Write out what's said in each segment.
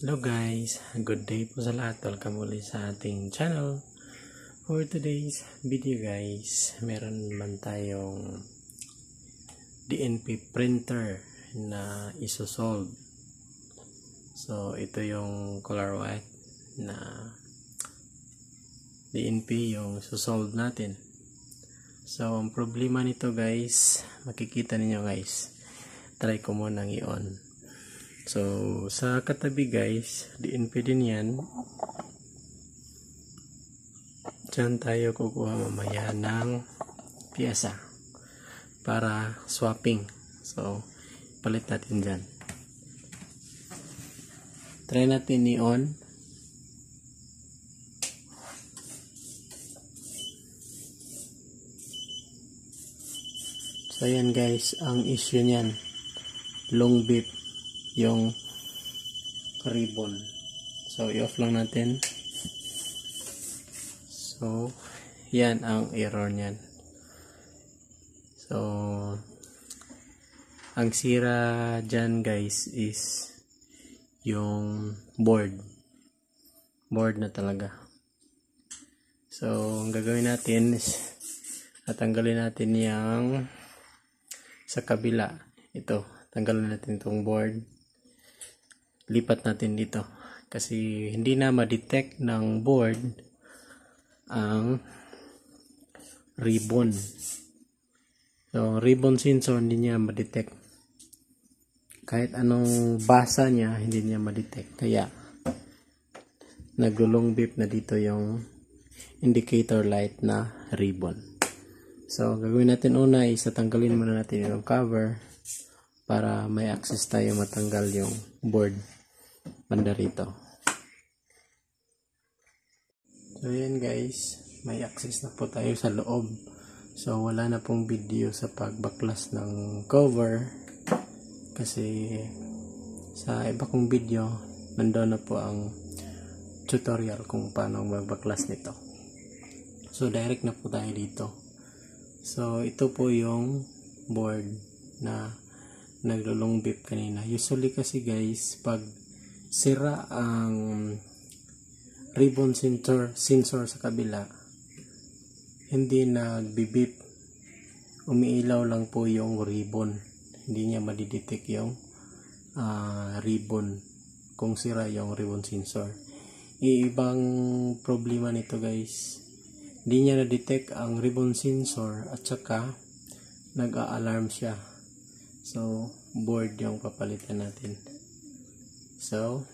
Hello guys, good day po sa lahat. Welcome ulit sa ating channel. For today's video guys, meron naman tayong DNP printer na isosolve. So ito yung color white na DNP yung isosolve natin. So ang problema nito guys, makikita ninyo guys, try ko munang i-on. So, sa katabi guys, DNP din yan. Diyan tayo kukuha mamaya ng piyesa para swapping. So, palit natin dyan. Try natin i-on. So, yan guys, ang issue niyan. Long beep yung ribbon. So, i-off lang natin. So, yan ang error niyan. So, ang sira dyan guys is yung board. Board na talaga. So, ang gagawin natin is tatanggalin natin yung sa kabila. Ito, tanggalin natin itong board. Lipat natin dito kasi hindi na ma-detect ng board ang ribbon. So ribbon sensor hindi niya ma-detect, kahit anong basa niya hindi niya ma-detect, kaya nagulong beep na dito yung indicator light na ribbon. So gagawin natin una is tatanggalin muna natin yung cover para may access tayo matanggal yung board banda rito. So yan guys, may access na po tayo sa loob. So wala na pong video sa pagbaklas ng cover kasi sa iba kong video nandoon na po ang tutorial kung paano magbaklas nito. So direct na po tayo dito. So ito po yung board na naglulong beep kanina. Usually kasi guys, pag sira ang ribbon sensor sa kabila, hindi nagbi-beep, umiilaw lang po yung ribbon, hindi niya madidetect yung ribbon kung sira yung ribbon sensor. Ibang problema nito guys, hindi niya na-detect ang ribbon sensor at saka nag-a-alarm siya. So board yung papalitan natin. So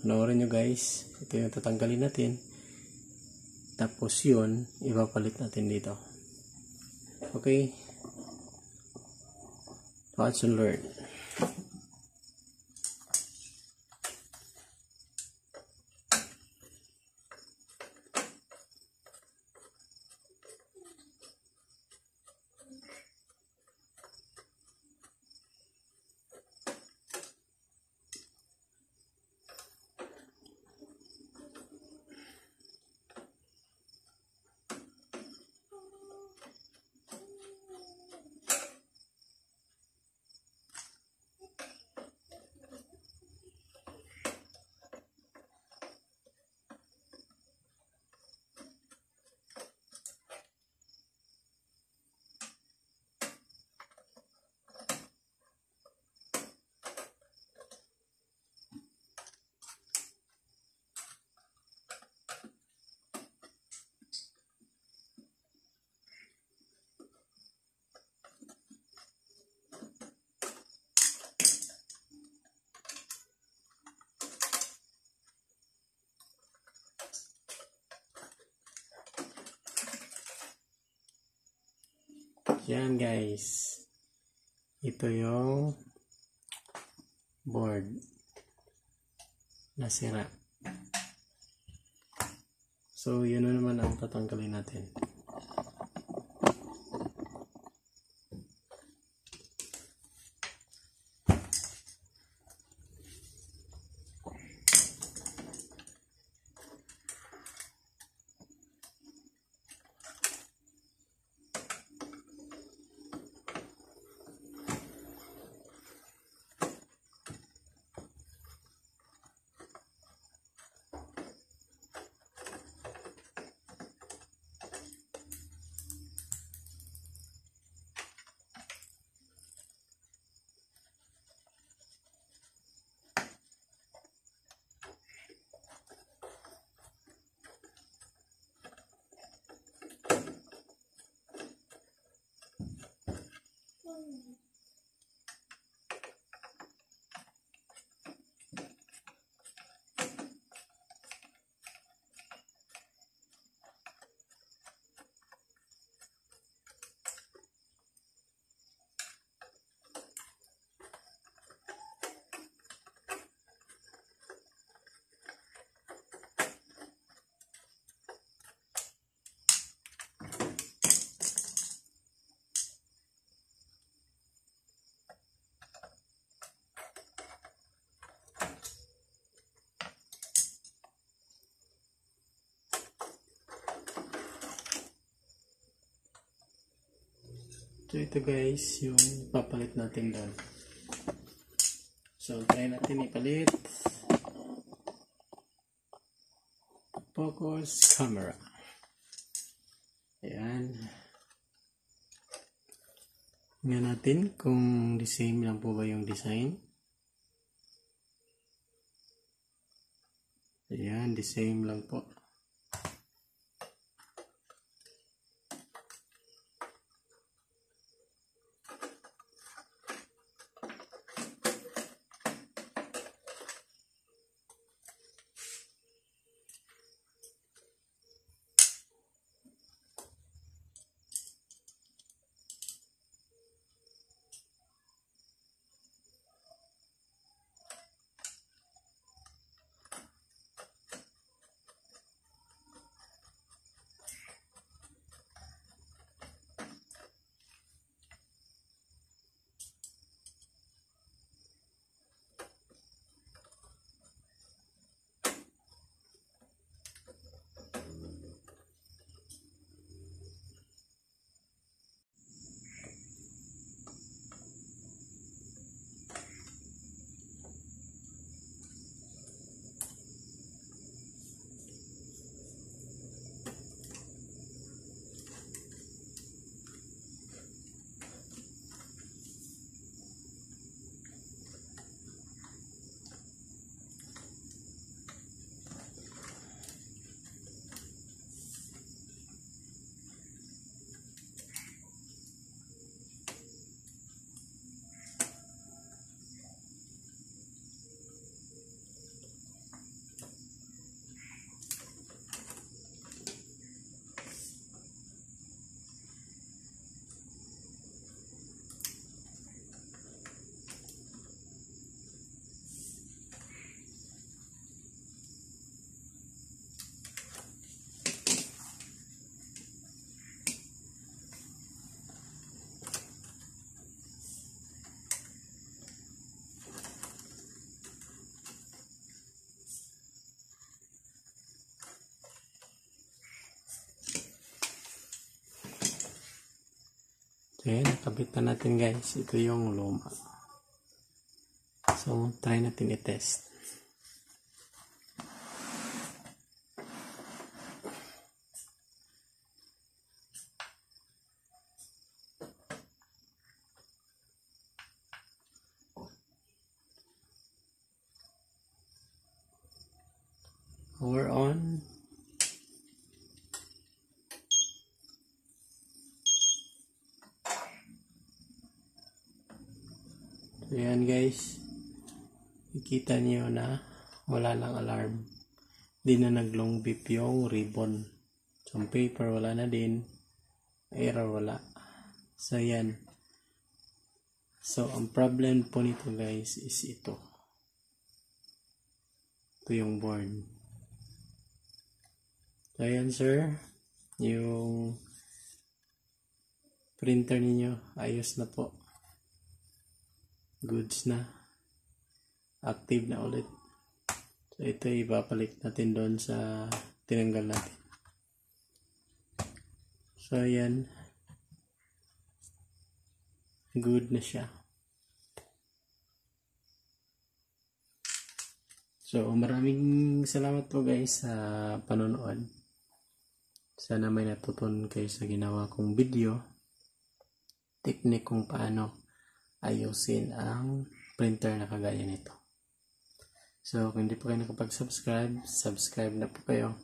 panoorin nyo guys, ito yung tatanggalin natin, tapos yun ipapalit natin dito. Okay, watch and learn. Yan guys, ito yung board na sira. So yun na naman ang tatanggalin natin. So ito guys, yung papalit natin doon. So try natin ipalit. Focus camera. Ayan. Tingnan natin kung the same lang po ba yung design. Ayan, the same lang po. Okay, nakabit na natin guys. Ito yung luma. So, try natin i-test. Power on. So, yan guys. Ikita niyo na wala lang alarm. Di na nag-long beep yung ribbon. Some paper wala na din. Error wala. So, yan. So, ang problem po nito guys is ito. Ito yung board. So, yan sir. Yung printer ninyo, ayos na po. Goods na. Active na ulit. So, ito ipapalit natin doon sa tinanggal natin. So, ayan. Good na siya. So, maraming salamat po guys sa panonood. Sana may natutunan kayo sa ginawa kong video. Technique kung paano ayusin ang printer na kagaya nito. So, kung hindi po kayo nakapag-subscribe, subscribe na po kayo.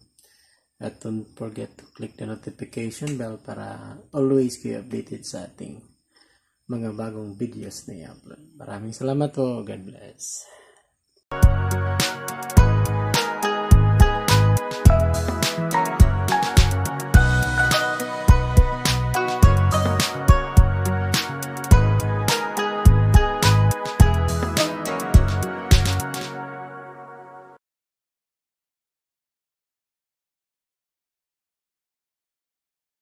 At don't forget to click the notification bell para always kayo updated sa ating mga bagong videos na i-upload. Maraming salamat po. God bless.